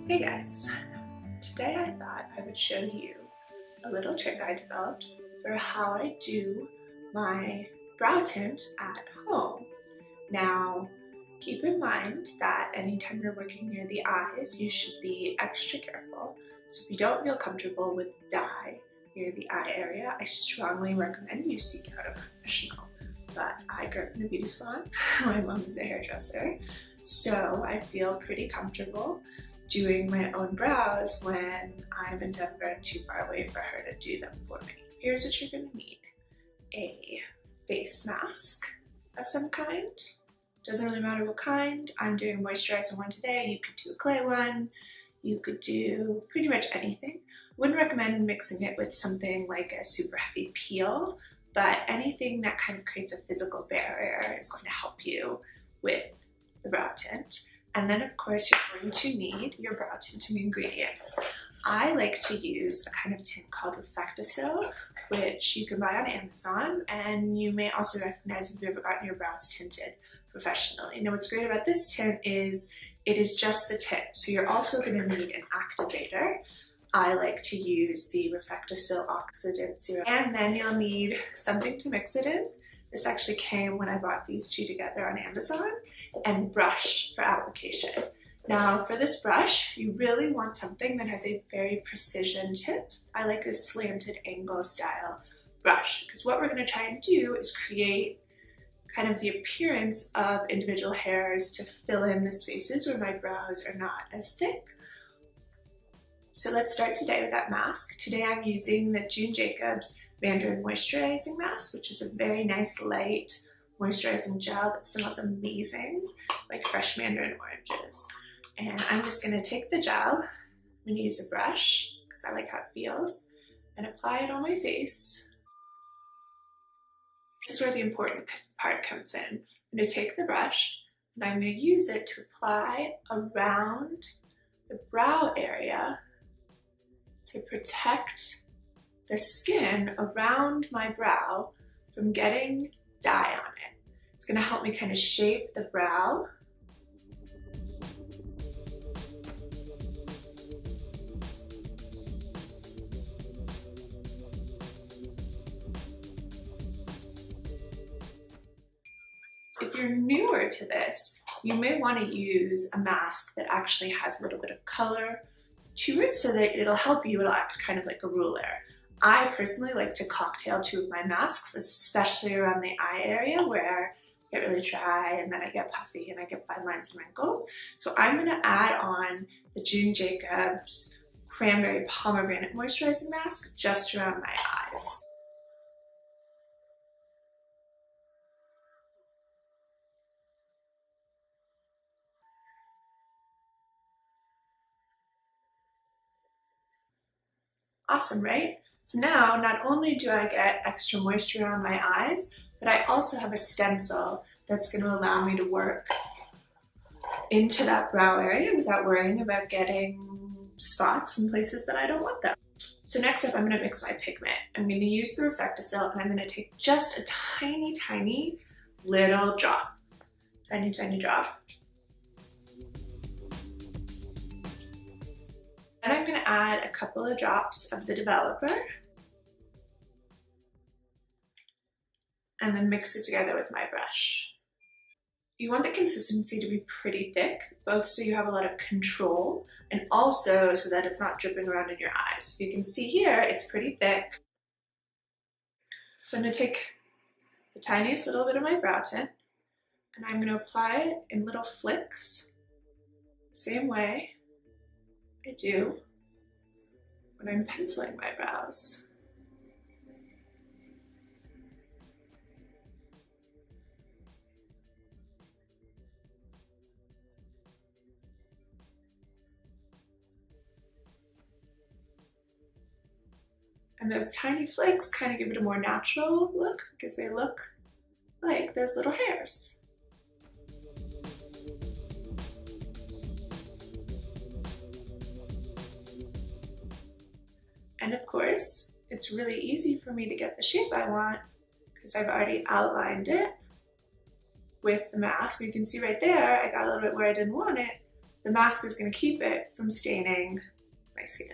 Hey guys, today I thought I would show you a little trick I developed for how I do my brow tint at home. Now, keep in mind that anytime you're working near the eyes, you should be extra careful. So if you don't feel comfortable with dye near the eye area, I strongly recommend you seek out a professional. But I grew up in a beauty salon. My mom is a hairdresser, so I feel pretty comfortable doing my own brows when I'm in Denver and too far away for her to do them for me. Here's what you're gonna need. A face mask of some kind. Doesn't really matter what kind. I'm doing a moisturizer one today. You could do a clay one. You could do pretty much anything. Wouldn't recommend mixing it with something like a super heavy peel, but anything that kind of creates a physical barrier is going to help you with the brow tint. And then of course you're going to need your brow tinting ingredients. I like to use a kind of tint called Reflectacil, which you can buy on Amazon, and you may also recognize if you've ever gotten your brows tinted professionally. Now what's great about this tint is it is just the tint, so you're also going to need an activator. I like to use the Reflectacil Oxidant Serum, and then you'll need something to mix it in. This actually came when I bought these two together on Amazon, and brush for application. Now for this brush, you really want something that has a very precision tip. I like a slanted angle style brush because what we're going to try and do is create kind of the appearance of individual hairs to fill in the spaces where my brows are not as thick. So let's start today with that mask. Today I'm using the June Jacobs Mandarin Moisturizing Mask, which is a very nice light moisturizing gel that smells amazing, like fresh mandarin oranges. And I'm just going to take the gel, I'm going to use a brush, because I like how it feels, and apply it on my face. This is where the important part comes in. I'm going to take the brush, and I'm going to use it to apply around the brow area to protect the skin around my brow from getting dye on it. It's going to help me kind of shape the brow. If you're newer to this, you may want to use a mask that actually has a little bit of color to it so that it'll help you, it'll act kind of like a ruler. I personally like to cocktail two of my masks, especially around the eye area where I get really dry and then I get puffy and I get fine lines and wrinkles. So I'm going to add on the June Jacobs Cranberry Pomegranate Moisturizing Mask just around my eyes. Awesome, right? So now, not only do I get extra moisture around my eyes, but I also have a stencil that's going to allow me to work into that brow area without worrying about getting spots in places that I don't want them. So next up, I'm going to mix my pigment. I'm going to use the Reflectacil, and I'm going to take just a tiny, tiny little drop. Tiny, tiny drop. And I'm going to add a couple of drops of the developer and then mix it together with my brush. You want the consistency to be pretty thick, both so you have a lot of control and also so that it's not dripping around in your eyes. You can see here, it's pretty thick. So I'm going to take the tiniest little bit of my brow tint and I'm going to apply it in little flicks, same way I do when I'm penciling my brows. And those tiny flakes kind of give it a more natural look because they look like those little hairs. And of course, it's really easy for me to get the shape I want because I've already outlined it with the mask. You can see right there, I got a little bit where I didn't want it, the mask is going to keep it from staining my skin.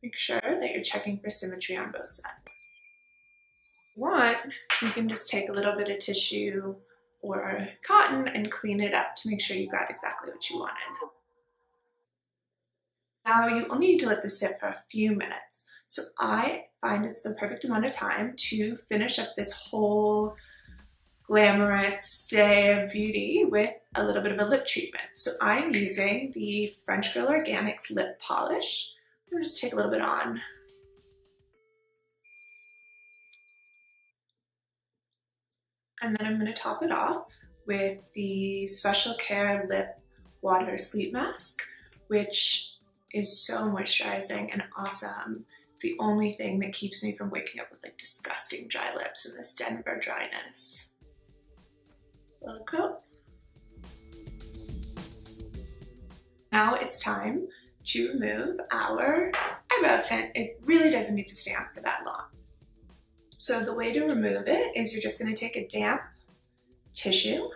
Make sure that you're checking for symmetry on both sides. If you want, you can just take a little bit of tissue or cotton and clean it up to make sure you got exactly what you wanted. Now you only need to let this sit for a few minutes. So I find it's the perfect amount of time to finish up this whole glamorous day of beauty with a little bit of a lip treatment. So I'm using the French Girl Organics lip polish. I'm gonna just take a little bit on. And then I'm gonna top it off with the Special Care Lip Water Sleep Mask, which is so moisturizing and awesome. It's the only thing that keeps me from waking up with like disgusting dry lips and this Denver dryness. Little coat. Now it's time to remove our eyebrow tint. It really doesn't need to stay on for that long. So the way to remove it is you're just going to take a damp tissue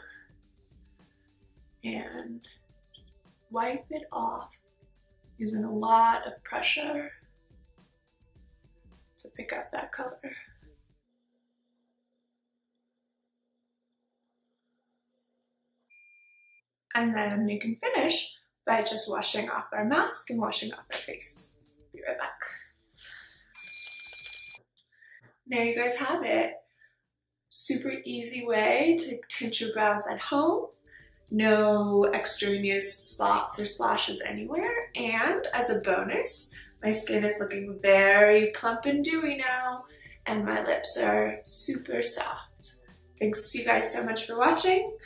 and wipe it off using a lot of pressure to pick up that color. And then you can finish by just washing off our mask and washing off our face. Be right back. There you guys have it. Super easy way to tint your brows at home. No extraneous spots or splashes anywhere. And as a bonus, my skin is looking very plump and dewy now, and my lips are super soft. Thanks you guys so much for watching.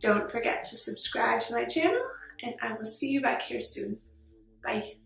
Don't forget to subscribe to my channel, and I will see you back here soon. Bye.